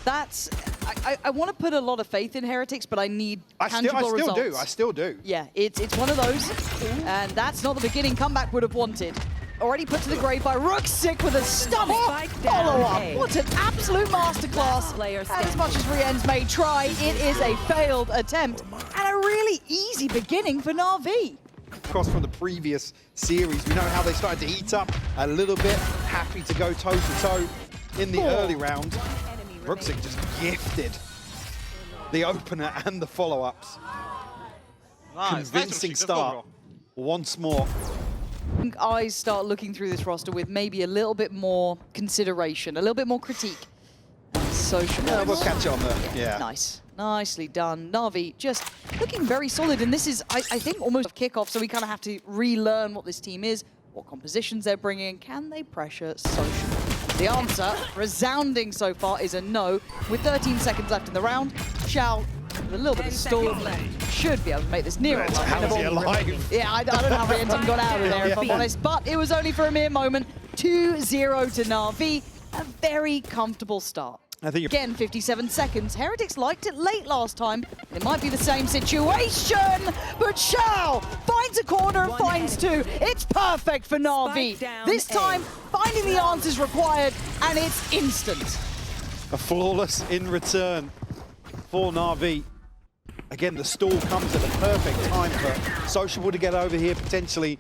That's... I want to put a lot of faith in Heretics, but I need tangible results. I still do. Yeah, it's one of those, and that's not the beginning comeback would have wanted. Already put to the grave by Rooksick with a stunning follow-up. What an absolute masterclass. And as much as Rien's may try, it is a failed attempt and a really easy beginning for Na'Vi. Across from the previous series, we know how they started to heat up a little bit, happy to go toe-to-toe in the early round. Rooksick just gifted the opener and the follow-ups. Convincing start once more. I think eyes start looking through this roster with maybe a little bit more consideration, a little bit more critique. Social. Yeah, we'll catch it on the... Yeah. Nice. Nicely done. Na'Vi just looking very solid, and this is, I think, almost a kickoff, so we kind of have to relearn what this team is, what compositions they're bringing. Can they pressure Social? The answer, resounding so far, is a no. With 13 seconds left in the round, Xiao, with a little bit of stall, should be able to make this near alive. Yeah, I don't know how Rien's got out of there, if I'm honest, but it was only for a mere moment. 2-0 to Na'Vi, a very comfortable start. I think again, 57 seconds. Heretics liked it late last time. It might be the same situation, but Xiao finds a corner and finds two. It's perfect for Na'Vi. This time, finding the answers required, and it's instant. A flawless in return for Na'Vi. Again, the stall comes at the perfect time for Sociable to get over here, potentially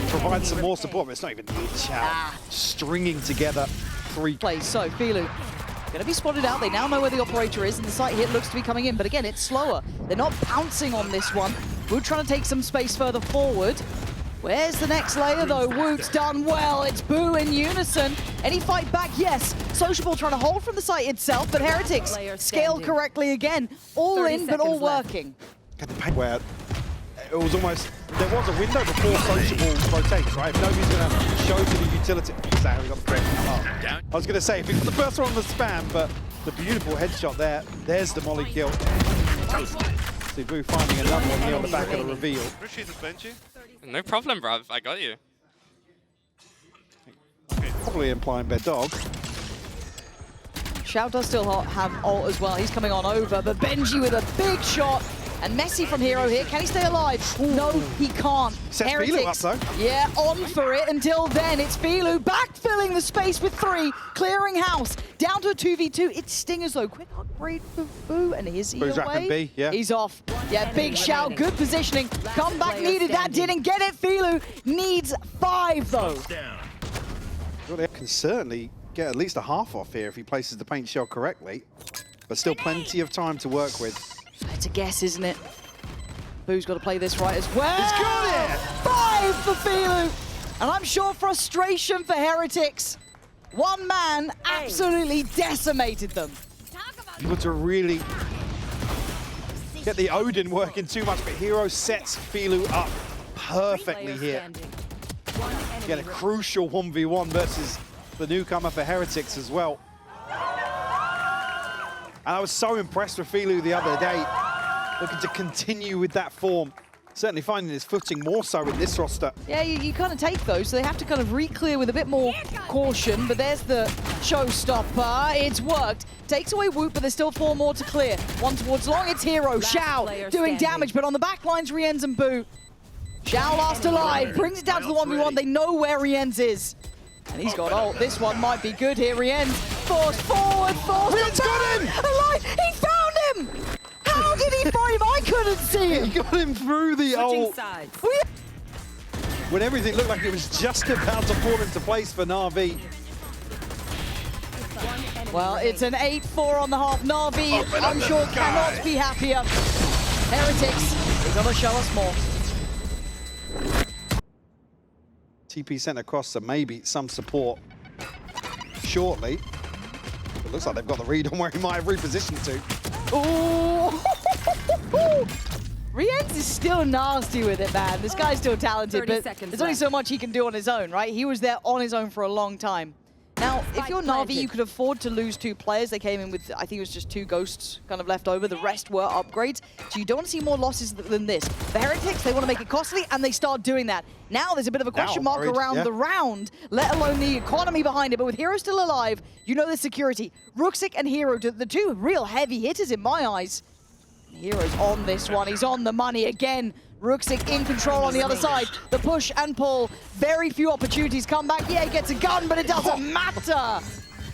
provide some more support, but it's not even needed. Xiao stringing together three plays. So, Filu going to be spotted out. They now know where the operator is, and the site hit looks to be coming in. But again, it's slower. They're not pouncing on this one. Woot trying to take some space further forward. Where's the next layer, though? Woot's done well. It's Boo in unison. Any fight back? Yes. Sociable trying to hold from the site itself, but Heretics scaled correctly again. All in, but all working. Got the paint where it was almost... There was a window before Sociable rotates, right? If nobody's going to show to the utility... Exactly, got the break. I was going to say, if he got the first one on the spam, but the beautiful headshot there. There's the molly kill. See Boo finding another one here on the back of the reveal. No problem, bruv. I got you. Probably implying bad dog. Xiao does still have ult as well. He's coming on over, but Benji with a big shot. And Messi from Hero here. Can he stay alive? Ooh. No, he can't. Sets Filu up, though. Yeah, on for it. Until then, it's Filu backfilling the space with 3, clearing house. Down to a 2v2. It's Stingers, though. Quick upgrade for Boo, and is he away? B, yeah. He's off. Yeah, big shout, good positioning. Comeback needed, that didn't get it. Filu needs 5, though. Well, they can certainly get at least a half off here if he places the paint shell correctly. But still plenty of time to work with. It's a guess, isn't it? Boo's got to play this right as well. He's got it! 5 for Filu. And I'm sure frustration for Heretics. One man absolutely decimated them. Able to really get the Odin working too much, but Hero sets Filu up perfectly here. Get a crucial 1v1 versus the newcomer for Heretics as well. And I was so impressed with Filu the other day, looking to continue with that form. Certainly finding his footing more so in this roster. Yeah, you kind of take those, so they have to kind of re-clear with a bit more caution, but there's the showstopper. It's worked. Takes away Woot, but there's still 4 more to clear. One towards long, it's Hero. Xiao doing damage, but on the back lines, Rien's and Boo. Xiao last alive, brings it down to the 1v1. They know where Rien's is. And he's got ult. This one might be good here. Rien's forced forward, Rien's got him! Alive! He found him! How did he find him? I couldn't see him! He got him through the ult. When everything looked like it was just about to fall into place for Na'Vi. Well, it's an 8-4 on the half. Na'Vi, I'm sure, cannot be happier. Heretics, they've got to show us more. TP sent across, so maybe some support shortly. It looks like they've got the read on where he might have repositioned to. Ooh! Rien's is still nasty with it, man. This guy's still talented, but there's only so much he can do on his own, right? He was there on his own for a long time. Now, if you're Na'Vi, you could afford to lose 2 players. They came in with, I think it was just 2 ghosts kind of left over. The rest were upgrades. So you don't want to see more losses than this. The Heretics, they want to make it costly, and they start doing that. Now there's a bit of a question mark around the round, let alone the economy behind it. But with Hero still alive, you know there's security. Rooksik and Hero, the 2 real heavy hitters in my eyes. Hero's on this one. He's on the money again. Rooksik in control on the other side. The push and pull. Very few opportunities come back. Yeah, he gets a gun, but it doesn't matter.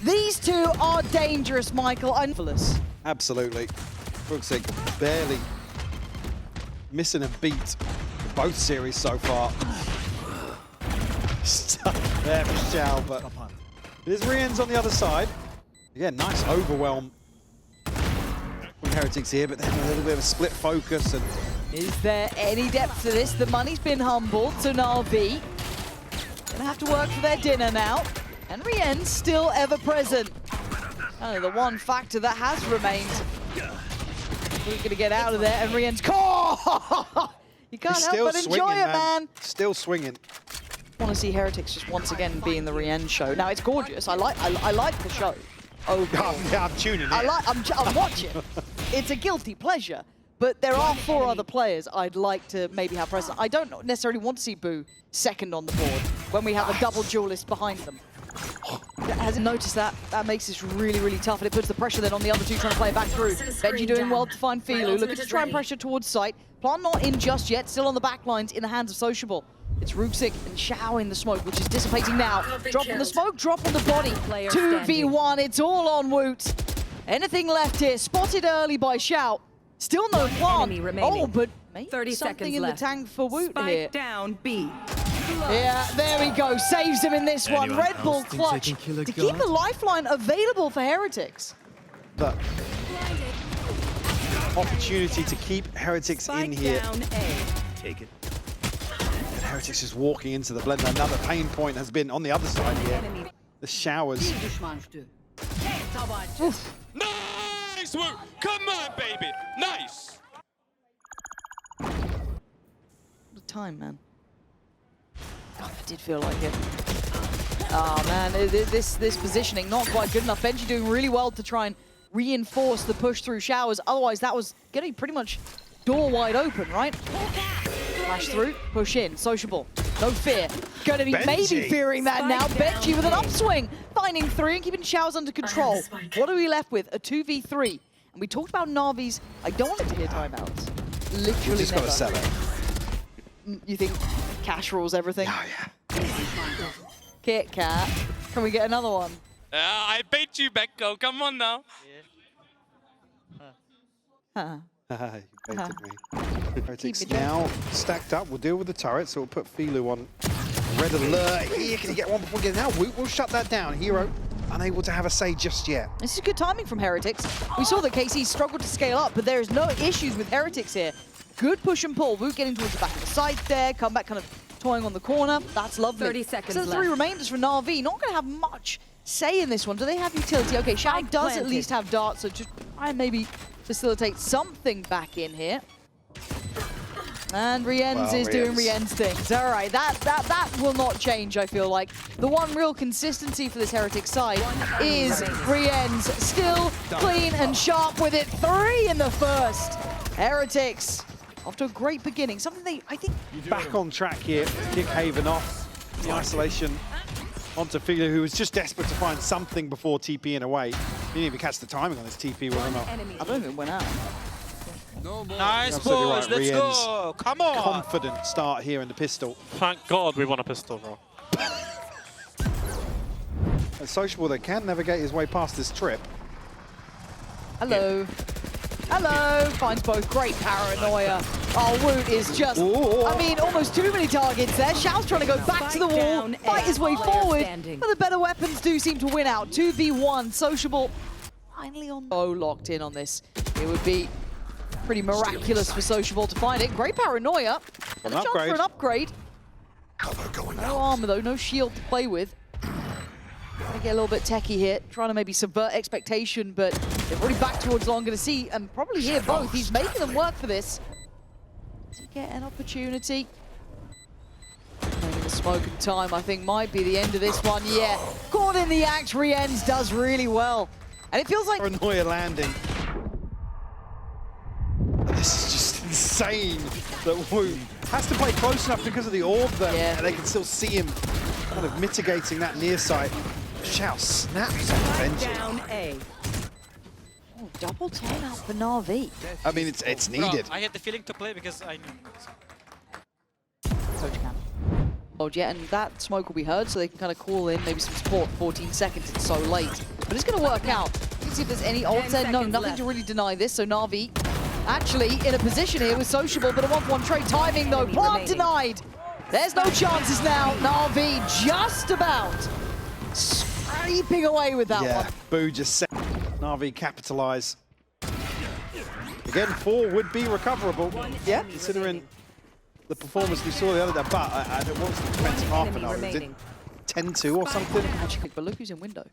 These 2 are dangerous, Michael. Absolutely. Rooksik barely missing a beat both series so far. Stuck there for Shao, but there's Rien's on the other side. Again, nice overwhelm from Heretics here, but then a little bit of a split focus. And is there any depth to this? The money's been humbled, so Na'Vi gonna have to work for their dinner now. And Rien's still ever present. The one factor that has remained. We're gonna get out of there, and Rien's core! You can't help but enjoy it, man. Still swinging. I want to see Heretics just once again be in the Rien show. Now it's gorgeous. I like the show. Oh, yeah, I'm tuning in. I'm watching. It's a guilty pleasure. But there are 4 other players I'd like to maybe have present. I don't necessarily want to see Boo second on the board when we have a double duelist behind them. Hasn't noticed that. That makes this really, really tough, and it puts the pressure then on the other 2 trying to play it back through. Benji doing well to find Filu, looking to try and pressure towards site. Plant not in just yet, still on the back lines in the hands of Sociable. It's Rooksik and Shao in the smoke, which is dissipating now. Drop on the smoke, drop on the body. 2v1, it's all on Woot. Anything left here, spotted early by Shao. Still no plant. Oh, but maybe 30 something seconds in left. the tank for Woot Spike here. down B. Yeah, there we go. Saves him in this one. Red Bull clutch to keep the lifeline available for Heretics. But opportunity to keep Heretics Spike in here. down A. Take it. And Heretics just walking into the blender. Another pain point has been on the other side here. The showers. Nice work! Come on, baby! Nice! What a time, man. Oh, that did feel like it. Oh, man, this positioning not quite good enough. Benji doing really well to try and reinforce the push through showers. Otherwise, that was getting pretty much door wide open, right? Flash through, push in, Sociable. No fear. Gonna be maybe fearing that now. Benji with an upswing, finding 3 and keeping showers under control. What are we left with? A 2v3. And we talked about Na'Vi's. I don't want it to hear timeouts. Literally Just never. got to sell it. You think cash rules everything? Oh, yeah. Kit Kat. Can we get another one? I bait you, Becco. Come on now. Huh. You baited me. Heretics now stacked up. We'll deal with the turret, so we'll put Filu on red alert. Here, can he get one before getting out? We'll shut that down. Hero unable to have a say just yet. This is good timing from Heretics. We saw that KC struggled to scale up, but there is no issues with Heretics here. Good push and pull. Woot getting towards the back of the side there. Come back kind of toying on the corner. That's lovely. 30 seconds so the 3 remainders for Na'Vi. Not going to have much say in this one. Do they have utility? Okay, Shao does at least have darts, so just try and maybe facilitate something back in here. And Rien's is doing Rien's things. All right, that will not change, I feel like. The one real consistency for this Heretic side is Rien's still clean and sharp with it. 3 in the first. Heretics off to a great beginning. Something they, I think... Back on track here. Kick Haven off. The isolation onto Filu, who was just desperate to find something before TPing away. He didn't even catch the timing on this TP, whether or not. I don't think it went out. Nice boys, right. let's Rien's go! Come on! Confident start here in the pistol. Thank God we won a pistol, bro. Sociable, they can navigate his way past this trip. Hello. Hello. Finds both. Great paranoia. Oh, Woot is just, I mean, almost too many targets there. Shao's trying to go back to the wall, fight his way forward, but the better weapons do seem to win out. 2v1, Sociable finally on. Oh, locked in on this. It would be pretty miraculous for Sociable to find it. Great paranoia. And a chance for an upgrade. No armor though, no shield to play with. Gonna get a little bit techie here, trying to maybe subvert expectation, but they've already back towards long. Gonna see and probably hear both. He's making them work for this. Does he get an opportunity? Playing in the Smoke and time, I think, might be the end of this one. Yeah, caught in the act, Rienz does really well. And it feels like... Paranoia landing. This is just insane that Wu has to play close enough because of the orb that they can still see him kind of mitigating that near sight. Xiao snaps on Benji. Down A. Oh, double 10 out for Na'Vi. I mean, it's needed. Bro, I had the feeling to play because I knew. Coach can. Oh, yeah, and that smoke will be heard, so they can kind of call in maybe some support. 14 seconds, it's so late. But it's going to work out. Let's see if there's any ult there. No, nothing to really deny this, so Na'Vi actually in a position here with Sociable, but a 1-for-1 trade. Timing, though, plant denied. There's no chances now. Na'Vi just about scraping away with that one. Boo just set. Na'Vi capitalise. Again, 4 would be recoverable. Yeah, considering the performance we saw the other day, but it was an expensive half an hour. Was it 10-2 or something? Actually, but look who's in window.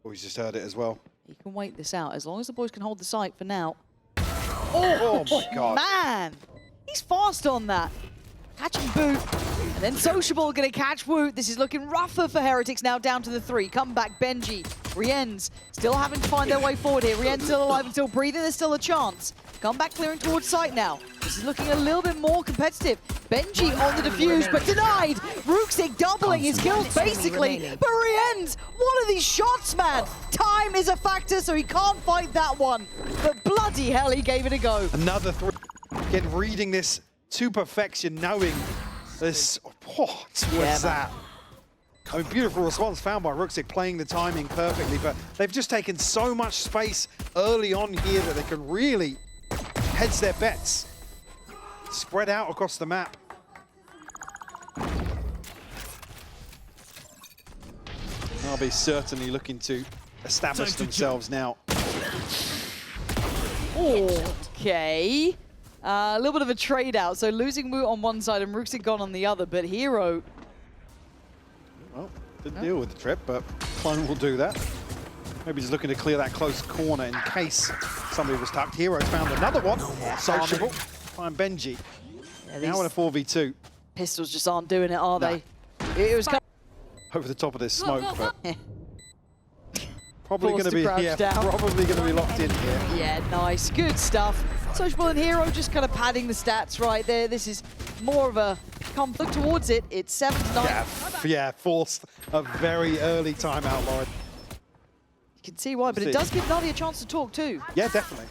Oh, he's just heard it as well. He can wait this out as long as the boys can hold the site for now. Oh my God. Man, he's fast on that. Catching Boot, and then Sociable gonna catch Woot. This is looking rougher for Heretics now, down to the 3. Come back, Benji, Rienz, still having to find their way forward here. Rienz still alive and still breathing, there's still a chance. Come back clearing towards site now. This is looking a little bit more competitive. Benji on the defuse, but denied. Rooksik doubling his kills basically, but Rienz, what are these shots, man? Time is a factor, so he can't fight that one. But bloody hell, he gave it a go. Another 3. Again, reading this to perfection, knowing this. What was that? I mean, beautiful response found by Rooksik, playing the timing perfectly, but they've just taken so much space early on here that they can really hedge their bets. Spread out across the map. Na'Vi certainly looking to establish themselves now. Okay. A little bit of a trade out. So losing Woot on one side and Rooksik gone on the other, but Hero... Well, didn't deal with the trip, but Clone will do that. Maybe just looking to clear that close corner in case somebody was tucked. Hero's found another one. Sociable. Find Benji. Now in a 4v2. Pistols just aren't doing it, are they? It was kind Over the top of this smoke, but probably Forced going to to be crouch down. probably going to be locked in here. Yeah, nice, good stuff. Sociable and Hero just kind of padding the stats right there. This is more of a conflict towards it. It's 7-9. Yeah, forced a very early timeout, Lloyd. You can see why, but it does give Na'Vi a chance to talk too. Yeah, definitely.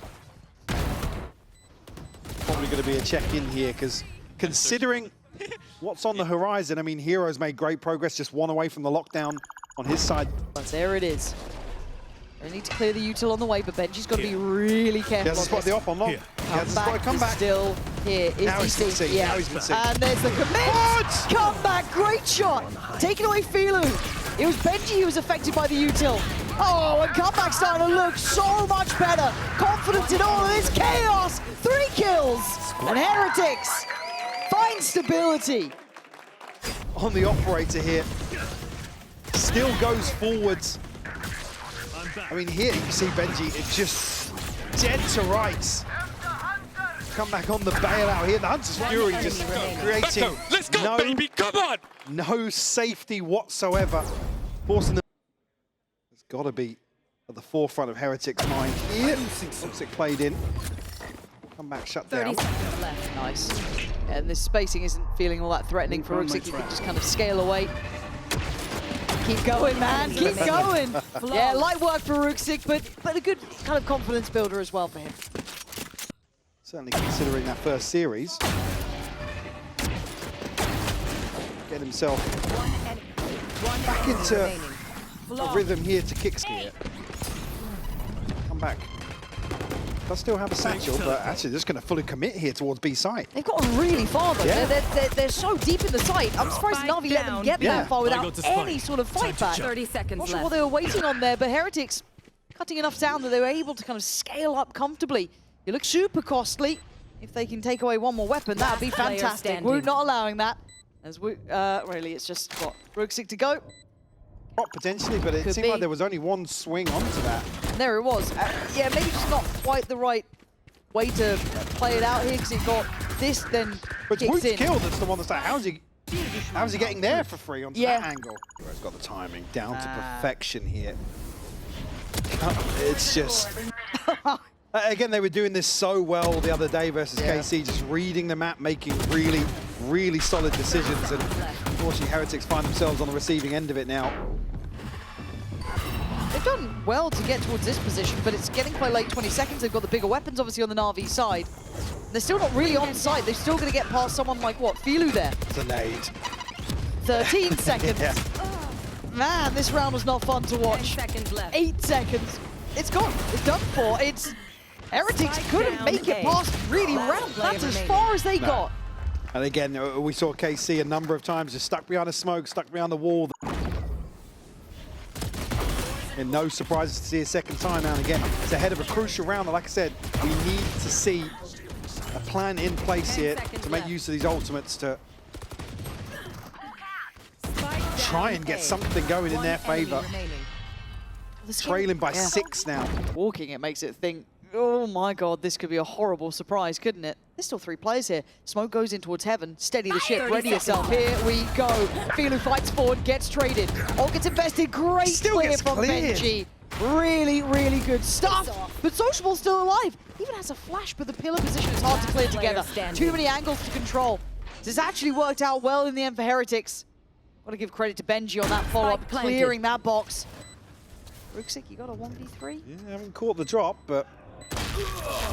Probably going to be a check-in here, because considering what's on the horizon, I mean, Hero's made great progress, just 1 away from the lockdown on his side. But there it is. They need to clear the util on the way, but Benji's got to be really careful. He hasn't spotted the op on long. He hasn't spotted comeback. Still here is Now he's been seen. Yeah. Now he's been seen. And there's the commit. Comeback, great shot. Taking away Filu. It was Benji who was affected by the util. Oh, and comeback starting to look so much better. Confident in all of this chaos. 3 kills. And Heretics find stability. On the operator here. Still goes forwards. I mean, here you see Benji, it's just dead to rights. Come back on the bailout here. The Hunter's Fury just creating Let's go, baby, come on! no safety whatsoever. Forcing them. It's got to be at the forefront of Heretics' mind here. Rooksik played in. Come back, shut down. 30 seconds left. Nice. And this spacing isn't feeling all that threatening for Rooksik. He can just kind of scale away. Keep going, man. Keep going. Yeah, light work for Rooksik, but a good kind of confidence builder as well for him. Certainly considering that first series. Get himself back into a rhythm here to kick steer. Come back. Does still have a satchel, but actually just going to fully commit here towards B site. They've gotten really far though. Yeah. They're so deep in the site. I'm surprised Na'Vi let them get that far without any sort of fight back. 30 seconds Not sure left. what they were waiting on there, but Heretics cutting enough down that they were able to kind of scale up comfortably. It looks super costly. If they can take away one more weapon, that would be fantastic. Woot not allowing that. As Woot, really, it's just what, Rooksik to go. Not potentially, but it Could seemed be. like there was only one swing onto that. And there it was. Yeah, maybe just not quite the right way to play it out here because it got this then But kicks Woot's in. kill that's the one that's like, how's he How's he getting there for free onto Yeah. that angle? He's got the timing down to perfection here. It's just... Again, they were doing this so well the other day versus KC, just reading the map, making really, really solid decisions, and unfortunately Heretics find themselves on the receiving end of it now. They've done well to get towards this position, but it's getting quite late, 20 seconds. They've got the bigger weapons, obviously, on the Na'Vi side. They're still not really on site. They're still going to get past someone like, what, Filu there? It's a nade. 13 seconds. Yeah. Man, this round was not fun to watch. 10 seconds left. 8 seconds. It's gone. It's done for. It's... Heretics couldn't make it past really round. That's as far as they got. And again, we saw KC a number of times just stuck behind the smoke, stuck behind the wall. And no surprises to see a second time now. And again, it's ahead of a crucial round that, like I said, we need to see a plan in place here to make use of these ultimates to try and get something going in their favor. Trailing by 6 now. Walking, it makes it think, oh my god, this could be a horrible surprise, couldn't it? There's still 3 players here. Smoke goes in towards heaven. Steady the ship, ready yourself. Here we go. Filu fights forward, gets traded. All gets invested. Great clear from Benji. Really, really good stuff. But Sociable's still alive. Even has a flash, but the pillar position is hard to clear together. Too many angles to control. This actually worked out well in the end for Heretics. Got to give credit to Benji on that follow-up, clearing that box. Ruxic, you got a 1v3? Yeah, haven't caught the drop, but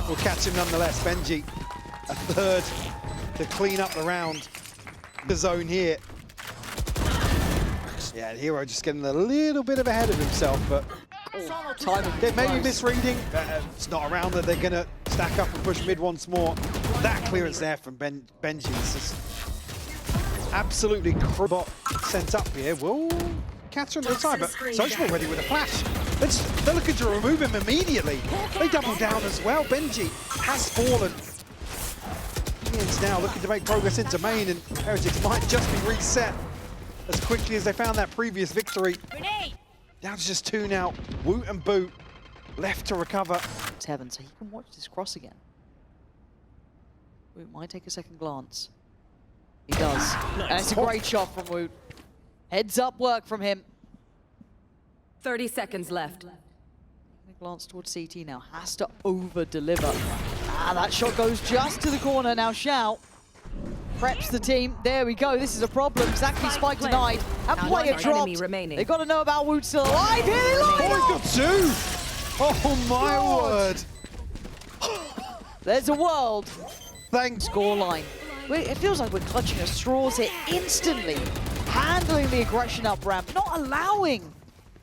we'll catch him nonetheless. Benji, a third to clean up the round. The zone here. Yeah, Hero just getting a little bit of ahead of himself, but they may be misreading. It's not a round that they're going to stack up and push mid once more. That clearance there from Benji is just absolutely bot sent up here. We'll catch her another time, but Sociable ready with a flash. They're looking to remove him immediately. They double down as well. Benji has fallen. Ian's now looking to make progress into main, and Heretics might just be reset as quickly as they found that previous victory. Down to just 2 now. Woot and Boot left to recover. It's heaven, so he can watch this cross again. Woot might take a second glance. He does. And it's a great shot from Woot. Heads up work from him. 30 seconds left. A glance towards CT now. Has to over-deliver. That shot goes just to the corner. Now Shout preps the team. There we go. This is a problem. Exactly spike denied. And player dropped. They've got to know about Woot still alive. Here they line Oh, he's got 2! Oh my word! There's a world. Thanks. Scoreline. It feels like we're clutching at straws here instantly. Handling the aggression up ramp, not allowing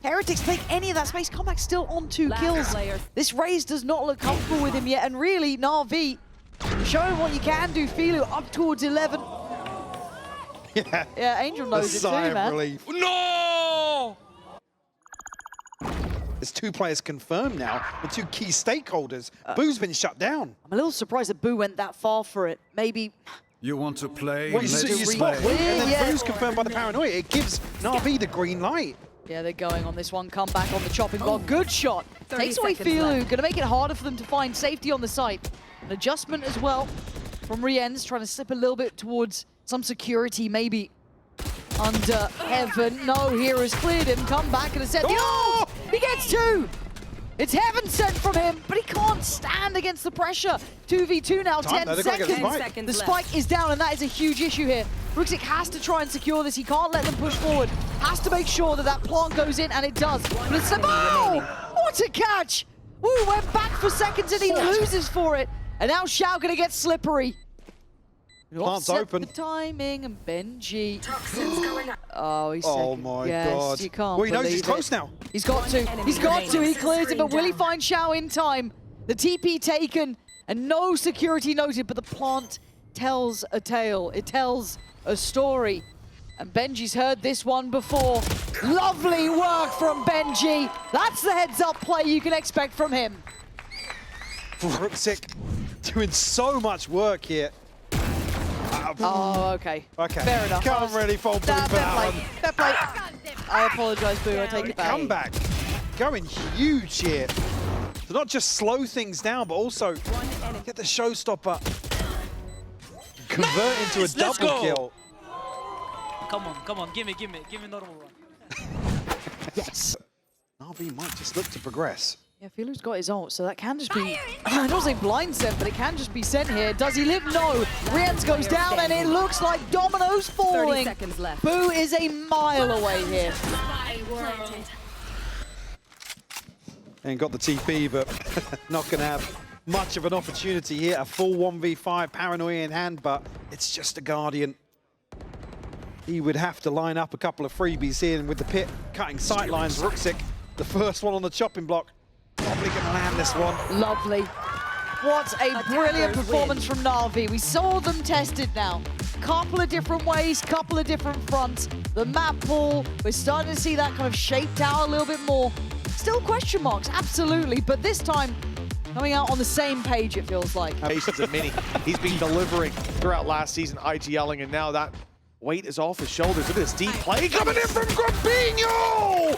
Heretics to take any of that space. Comeback still on 2 kills. This Raze does not look comfortable with him yet, and really, Na'Vi, showing what you can do. Filu up towards 11. Yeah, Angel knows it too, man. Relief. No! There's 2 players confirmed now, the 2 key stakeholders. Boo's been shut down. I'm a little surprised that Boo went that far for it. Maybe... You want to play? Well, you spot Woot, and then Yeah. Boo's confirmed by the paranoia. It gives Na'Vi the green light. Yeah, they're going on this one. Come back on the chopping block. Good shot. 30 Takes away seconds Filu. left. Going to make it harder for them to find safety on the site. An adjustment as well from Rienz, trying to slip a little bit towards some security, maybe under heaven. No, Hero's cleared him. Come back and has set the... Oh! He gets 2! It's heaven sent from him, but he can't stand against the pressure. 2v2 now, Time, 10 they've got to get the seconds. spike. 10 seconds The left. spike is down, and that is a huge issue here. Ruxic has to try and secure this. He can't let them push forward. Has to make sure that that plant goes in, and it does. But it's oh! What a catch! Woo, went back for seconds, and he loses for it. And now Xiao gonna get slippery. Plant's Offset open. The timing, and Benji. Oh, he's Oh second. my yes, God. You can't Well, he knows believe he's close it. now. He's got to. He's got to. He clears it, but will he find Xiao in time? The TP taken, and no security noted, but the plant tells a tale. It tells a story. And Benji's heard this one before. Lovely work from Benji. That's the heads-up play you can expect from him. Ruxic doing so much work here. Oh, okay. Okay. Fair enough. Can't really fault Boo Nah, for that one. fair play. I apologize, Boo. I take it back. Comeback going huge here. To not just slow things down, but also get the showstopper. Convert into a Let's double go. kill. Come on, give me normal run. Yes. RV might just look to progress. Yeah, Filu's got his ult, so that can just be, I don't say blind sent, but it can just be sent here. Does he live? No. Rians goes down, and it looks like dominoes 30 falling. seconds left. Boo is a mile away here. And got the TP, but not going to have much of an opportunity here. A full 1v5, paranoia in hand, but it's just a Guardian. He would have to line up a couple of freebies here, and with the pit cutting sightlines, Ruxic, the first one on the chopping block, probably going to land this one. Lovely. What a brilliant performance from Na'Vi. We saw them tested now. Couple of different ways, couple of different fronts. The map pool, we're starting to see that kind of shaped out a little bit more. Still question marks, absolutely, but this time coming out on the same page, it feels like. Patience of Mini. He's been delivering throughout last season, IGLing, and now that weight is off his shoulders. Look at this deep play coming in from Grabinho!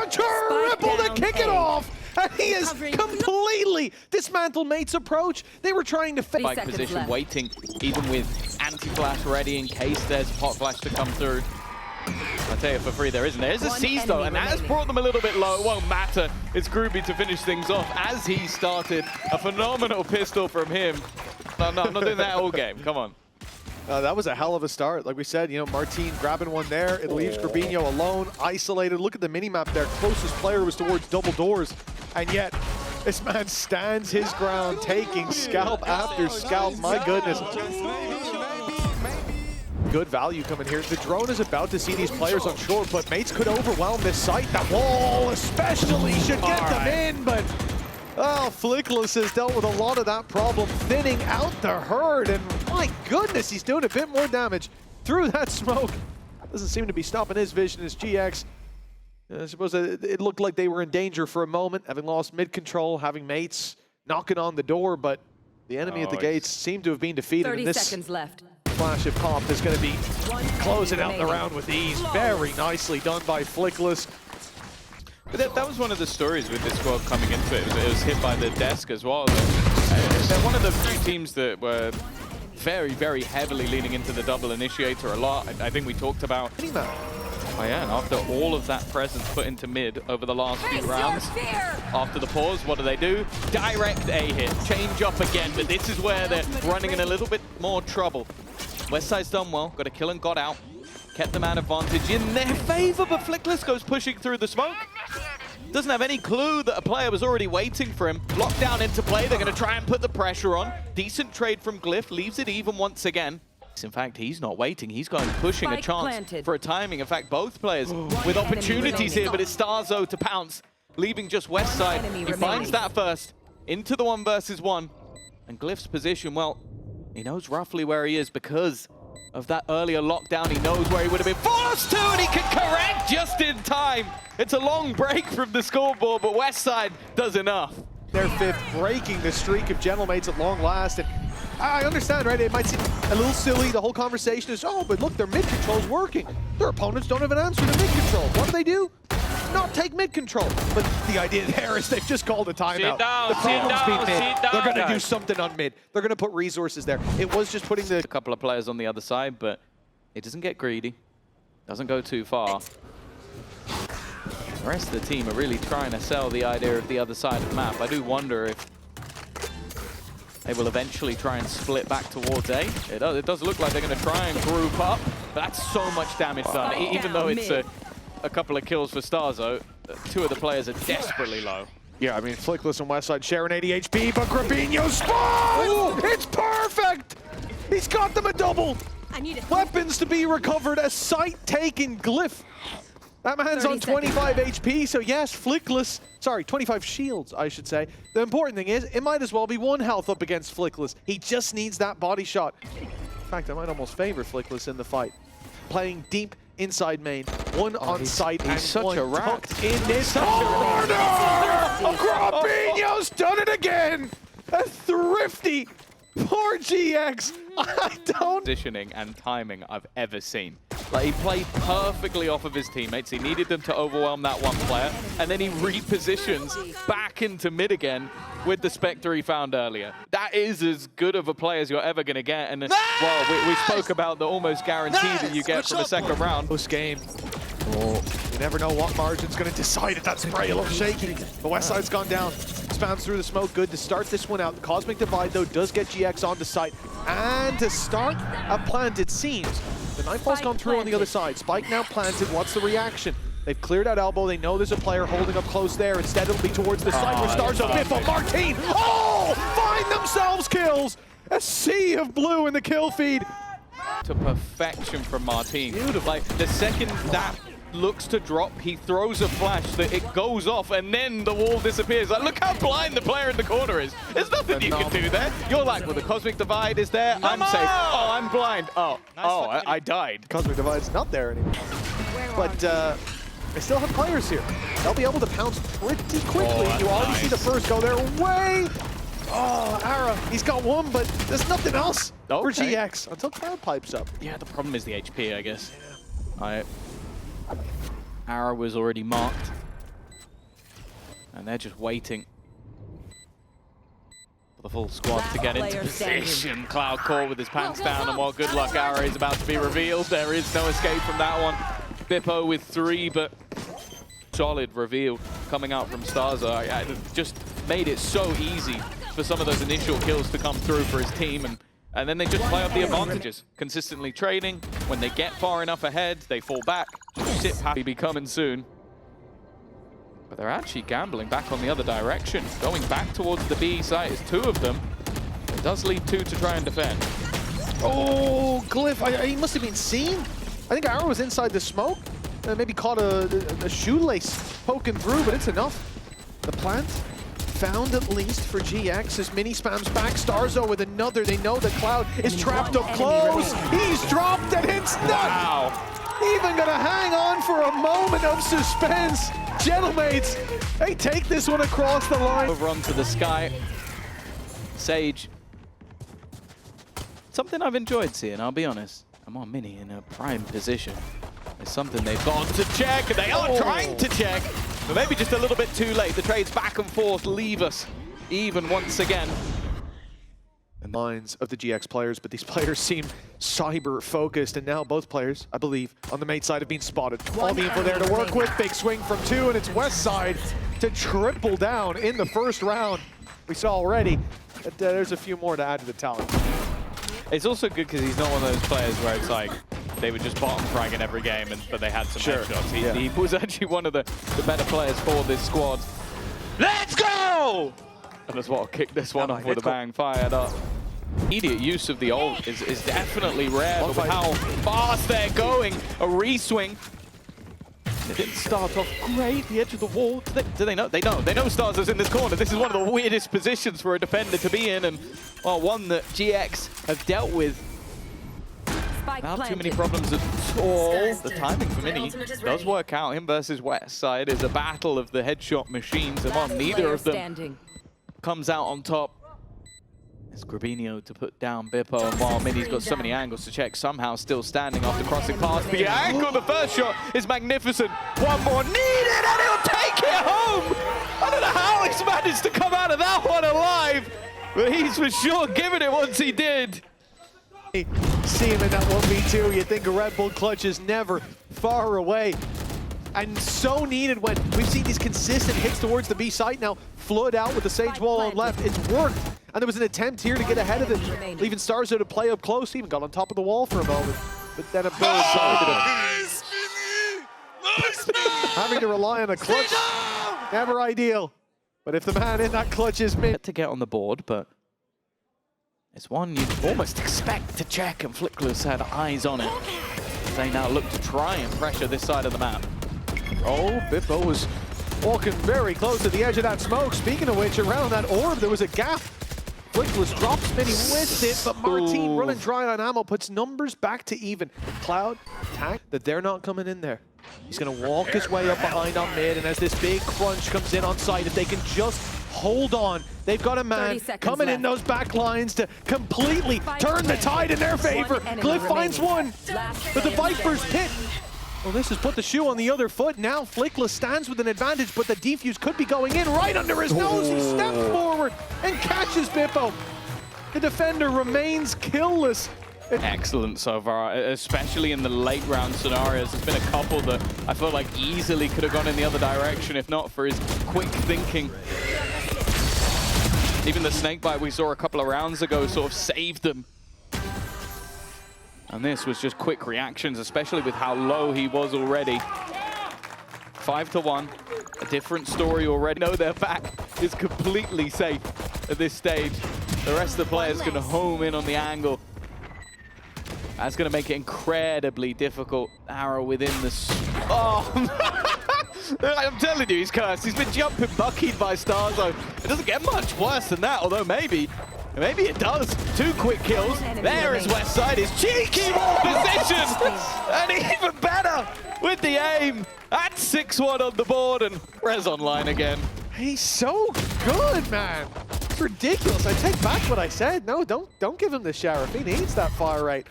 A triple to kick it off! And he has completely dismantled Mate's approach. They were trying to Spike position, left. waiting, even with anti-flash ready in case there's a pot flash to come through. I'll tell you for free, there isn't. There's a seize though, and that has brought them a little bit low. It won't matter. It's Groovy to finish things off as he started. A phenomenal pistol from him. No, I'm not doing that all game. Come on. That was a hell of a start. Like we said, you know, Martin grabbing one there. It leaves Grabinho alone, isolated. Look at the mini-map there. Closest player was towards double doors. And yet, this man stands his ground, taking scalp after scalp. My goodness. Good value coming here. The drone is about to see these players on shore, but Mates could overwhelm this site. That wall especially should get them in, but oh, Flickless has dealt with a lot of that problem, thinning out the herd, and my goodness, he's doing a bit more damage through that smoke. Doesn't seem to be stopping his vision as GX. I suppose it looked like they were in danger for a moment, having lost mid-control, having Mates knocking on the door, but the enemy at the gates seemed to have been defeated. 30 and this seconds left. flash of comp is going to be closing out the round with ease. Very nicely done by Flickless. But that was one of the stories with this squad coming into it. It was hit by the desk as well. They're one of the few teams that were very, very heavily leaning into the double initiator a lot. I think we talked about... Oh yeah, and after all of that presence put into mid over the last few rounds, after the pause, what do? Direct A hit, change up again, but this is where they're running in a little bit more trouble. Westside's done well, got a kill and got out. Kept the man advantage in their favor, but Flickless goes pushing through the smoke. Doesn't have any clue that a player was already waiting for him. Locked down into play, they're going to try and put the pressure on. Decent trade from Glyph, leaves it even once again. In fact, he's not waiting, he's going pushing a chance for a timing. In fact, both players with opportunities here, but it's Starzo to pounce, leaving just Westside. He finds that first, into the 1 versus 1. And Glyph's position, well, he knows roughly where he is because of that earlier lockdown. He knows where he would have been forced to, and he can correct just in time. It's a long break from the scoreboard, but Westside does enough. Their fifth, breaking the streak of Gentlemates at long last. And I understand, right? It might seem a little silly. The whole conversation is, oh, but look, their mid-control's working. Their opponents don't have an answer to mid-control. What do? Not take mid-control. But the idea there is they've just called a timeout. The problem's been mid. They're going to do something on mid. They're going to put resources there. It was just putting the... A couple of players on the other side, but it doesn't get greedy. Doesn't go too far. The rest of the team are really trying to sell the idea of the other side of the map. I do wonder if they will eventually try and split back towards A. It does look like they're going to try and group up, but that's so much damage done. Even though it's a couple of kills for Starzo, 2 of the players are desperately low. Yeah, I mean, Flickless and Westside sharing 80 HP, but Grabinho's spawn! It's perfect! He's got them a double! Weapons to be recovered, a site-taken Glyph. That man's on 25 HP, so yes, Flickless, sorry, 25 shields, I should say. The important thing is, it might as well be 1 health up against Flickless. He just needs that body shot. In fact, I might almost favor Flickless in the fight. Playing deep inside main, 1 on site, and such 1 a rat. tucked in this corner! Grabinho's done it again! A thrifty, poor GX. I don't... Positioning and timing I've ever seen. Like, he played perfectly off of his teammates. He needed them to overwhelm that one player, and then he repositions back into mid again with the Spectre he found earlier. That is as good of a play as you're ever going to get. And, well, we spoke about the almost guarantee that you get from the second round. Close game. Oh, you never know what margin's going to decide if that spray a little shaky. The West Side's gone down. Spams through the smoke. Good to start this one out. The Cosmic Divide, though, does get GX onto site. And to start a plant, it seems. The Nightfall's gone through on the other side. Spike now planted. What's the reaction? They've cleared out elbow. They know there's a player holding up close there. Instead, it'll be towards the side where Starzo, Biffo, Martine. Oh! Find themselves kills! A sea of blue in the kill feed. To perfection from Martine. Beautiful. Like, the second that looks to drop, he throws a flash that it goes off, and then the wall disappears. Like, look how blind the player in the corner is. There's nothing you can do there. You're like, well, the Cosmic Divide is there. I'm safe. Oh, I'm blind. Oh, I died. Cosmic Divide's not there anymore. But they still have players here. They'll be able to pounce pretty quickly. You already see the first go their way. Oh, Ara, he's got one, but there's nothing else for GX until Cloud pipes up. Yeah, the problem is the HP, I guess. Ara was already marked. And they're just waiting for the full squad to get into position. Cloud Core with his pants down, and while good luck Ara is about to be revealed, there is no escape from that one. Bippo with 3, but solid reveal coming out from Starzo. I just made it so easy for some of those initial kills to come through for his team, and then they just play up the advantages. Consistently trading. When they get far enough ahead, they fall back. Just sit pat. Be coming soon. But they're actually gambling back on the other direction. Going back towards the B site is 2 of them. It does leave 2 to try and defend. Oh, Glyph, he must have been seen. I think Arrow was inside the smoke. Maybe caught a shoelace poking through, but it's enough. The plant found at least for GX as Mini spams back. Starzo with another. They know that Cloud is trapped up close. He's dropped and it's not. Wow. Even gonna hang on for a moment of suspense. Gentlemates, they take this one across the line. Over onto the sky. Sage. Something I've enjoyed seeing, I'll be honest. I'm on Mini in a prime position. It's something they've gone to check, and they are trying to check, but maybe just a little bit too late. The trades back and forth leave us even once again. The minds of the GX players, but these players seem cyber-focused, and now both players, I believe, on the mate side have been spotted. All the info there to work with. Big swing from 2, and it's West Side to triple down in the first round. We saw already that there's a few more to add to the tally. It's also good because he's not one of those players where it's like they were just bottom fragging every game, but they had some headshots. He was actually one of the better players for this squad. Let's go! And that's what will kick this one off with a bang, fired up. Immediate use of the ult is definitely rare, but with how fast they're going, a re-swing. They didn't start off great, the edge of the wall. Do they know? They know. They know Starzo's in this corner. This is one of the weirdest positions for a defender to be in, and well, one that GX have dealt with without too many problems at all. The timing for Mini does work out. Him versus West Side is a battle of the headshot machines, and while neither of them comes out on top, it's Grabinho to put down Bippo, and while Mini's got so many angles to check, somehow still standing after crossing past the angle. The first shot is magnificent. One more needed, and he'll take it home! I don't know how he's managed to come out of that one alive, but he's for sure giving it once he did. See him in that 1v2, you think a Red Bull clutch is never far away. And so needed when we've seen these consistent hits towards the B site now. Flood out with the Sage wall on left. It's worked. And there was an attempt here to get ahead of it, leaving Starzo to play up close. He even got on top of the wall for a moment. But then a build sided him. Having to rely on a clutch, never ideal. But if the man in that clutch is mid. To get on the board, but it's one you'd almost expect to check, and Flickless had eyes on it. They now look to try and pressure this side of the map. Oh, Bippo was walking very close to the edge of that smoke. Speaking of which, around that orb, there was a gap. Flickless drops Mini with it, but Martine running dry on ammo puts numbers back to even. Cloud, attack, that they're not coming in there. He's going to walk his way up behind on mid, and as this big crunch comes in on site, if they can just hold on. They've got a man 30 seconds coming in those left. back lines to completely turn the tide in their favor. One enemy Glyph finds remaining. one, Last but the player Viper's standing. pit. Well, this has put the shoe on the other foot. Now Flickless stands with an advantage, but the defuse could be going in right under his nose. He steps forward and catches Bippo. The defender remains killless. Excellent so far, especially in the late round scenarios. There's been a couple that I felt like easily could have gone in the other direction if not for his quick thinking. Even the snakebite we saw a couple of rounds ago sort of saved them. And this was just quick reactions, especially with how low he was already. 5-1, a different story already. No, their back is completely safe at this stage. The rest of the players going to home in on the angle. That's going to make it incredibly difficult. Arrow within the... Oh, I'm telling you, he's cursed. He's been jumping buckied by Starzo. It doesn't get much worse than that, although maybe it does. 2 quick kills. There is Westside. His cheeky wall position. And even better with the aim. That's 6-1 on the board and Rez online again. He's so good, man. It's ridiculous. I take back what I said. No, don't give him the sheriff. He needs that fire rate.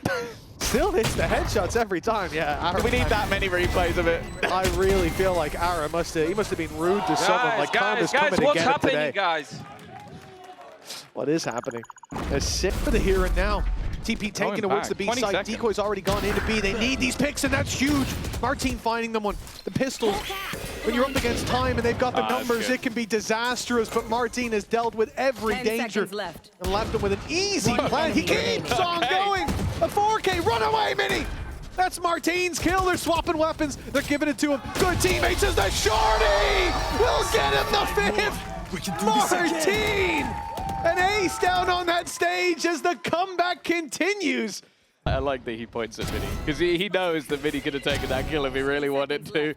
Still hits the headshots every time. Yeah, Ara, We need that many replays of it. I really feel like Ara must have been rude to someone. Like guys, coming to what's get him happening, today. guys? What is happening? They're sick for the here and now. TP taking towards the B 20 side. seconds. Decoy's already gone into B. They need these picks, and that's huge. Martine finding them one. The pistols, when you're up against time and they've got the numbers, it can be disastrous, but Martine has dealt with every 10 danger seconds left. and left them with an easy One plan. He enemy keeps on going. A 4K, run away, Mini. That's Martine's kill. They're swapping weapons. They're giving it to him. Good teammates as the shorty will get him the 5th. Martine! An ace down on that stage as the comeback continues. I like that he points at Vinny, because he knows that Vinny could have taken that kill if he really wanted to.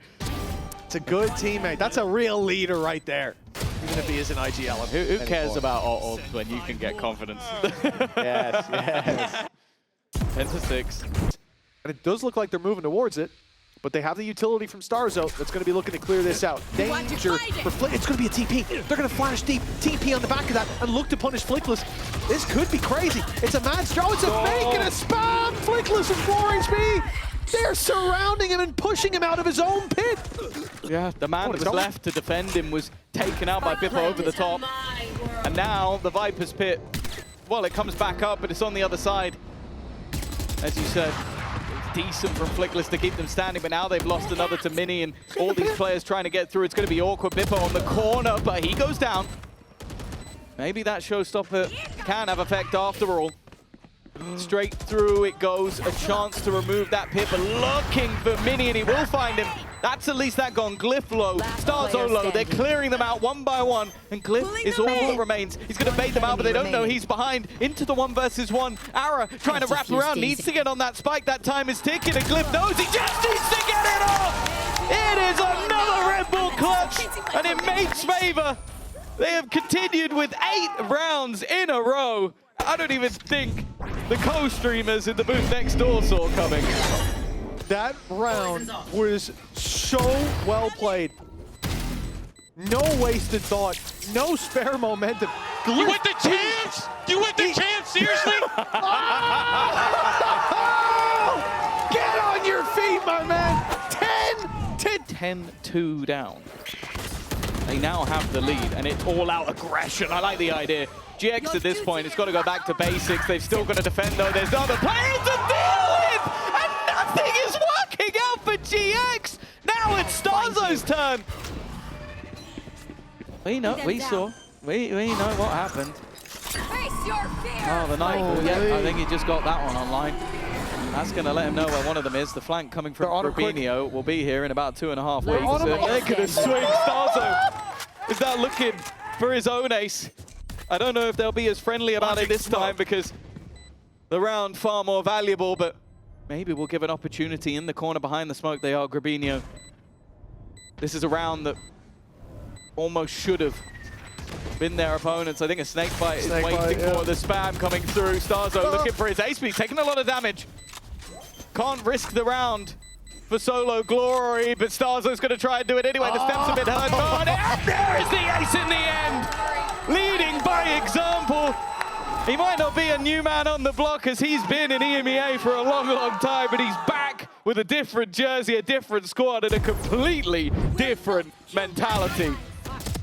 It's a good teammate. That's a real leader right there. Even if he isn't IGL. Who cares about ults when you can get confidence? Yes, yes. 10-6. And it does look like they're moving towards it, but they have the utility from Starzo that's going to be looking to clear this out. Danger for Flick. It's going to be a TP. They're going to flash deep. TP on the back of that and look to punish Flickless. This could be crazy. It's a mad straw. It's a fake and a spam. Flickless and 4 HP. They're surrounding him and pushing him out of his own pit. Yeah, the man that was left to defend him was taken out by Bippo over the top. And now the Viper's pit, well, it comes back up, but it's on the other side. As you said, it's decent from Flickless to keep them standing, but now they've lost another to Mini, and all these players trying to get through. It's going to be awkward. Bippo on the corner, but he goes down. Maybe that showstopper can have effect after all. Straight through it goes, a chance to remove that pit, but looking for Mini, and he will find him. That's at least that gone. Glyph low, Starzo low. They're clearing them out one by one, and Glyph is all that remains. He's going to bait them out, but they don't know he's behind. Into the 1 versus 1. Ara trying to wrap around, needs to get on that spike. That time is ticking, and Glyph knows he just needs to get it off. It is another Red Bull clutch, and in Mate's favor. They have continued with 8 rounds in a row. I don't even think the co-streamers in the booth next door saw coming. That round was so well played. No wasted thought, no spare momentum. You went the chance? You went the chance? Seriously? Get on your feet, my man. 10-2 down. They now have the lead, and it's all-out aggression. I like the idea. GX at this point, it's got to go back to basics. They've still got to defend, though. There's other players to deal with, and nothing is working out for GX. Now it's Starzo's turn. We know, we saw, we know what happened. Oh, the Nightfall, yeah, I think he just got that one online. That's going to let him know where one of them is. The flank coming from Rubinho will be here in about 2.5 weeks. They're going to swing. Starzo is now looking for his own ace. I don't know if they'll be as friendly about it this time because the round far more valuable, but maybe we'll give an opportunity in the corner behind the smoke. They are Grabinho. This is a round that almost should have been their opponents. I think a snakebite is waiting for the spam coming through. Starzo looking for his ace, but he's taking a lot of damage. Can't risk the round for solo glory, but Starzo's going to try and do it anyway. The steps a bit hurt, and there is the ace in the end. leading by example. He might not be a new man on the block as he's been in EMEA for a long, long time, but he's back with a different jersey, a different squad, and a completely different mentality.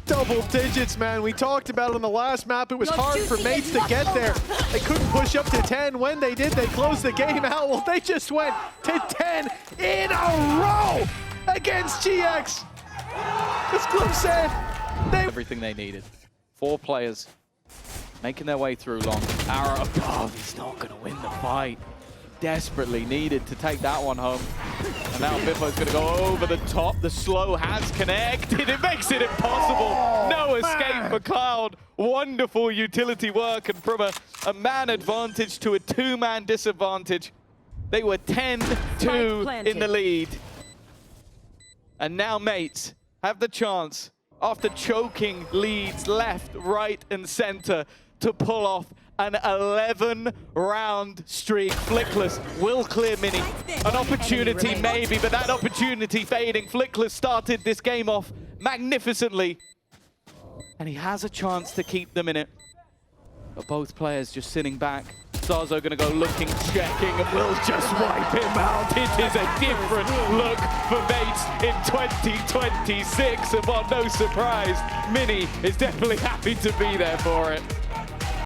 Double digits, man. We talked about it on the last map. It was hard for mates to get there. They couldn't push up to 10. When they did, they closed the game out. Well, they just went to 10 in a row against GX. As Cliff said, Everything they needed. 4 players making their way through long. Arrow, oh, he's not going to win the fight. Desperately needed to take that one home. And now Biffo's going to go over the top. The slow has connected. It makes it impossible. No escape for Cloud. Wonderful utility work. And from a man advantage to a 2-man disadvantage, they were 10-2 in the lead. And now mates have the chance, after choking leads left, right, and center, to pull off an 11-round streak. Flickless will clear Mini. An opportunity maybe, but that opportunity fading. Flickless started this game off magnificently. And he has a chance to keep them in it. But both players just sitting back. Zazo gonna go looking, checking, and will just wipe him out. It is a different look for mates in 2026. And while no surprise, Mini is definitely happy to be there for it.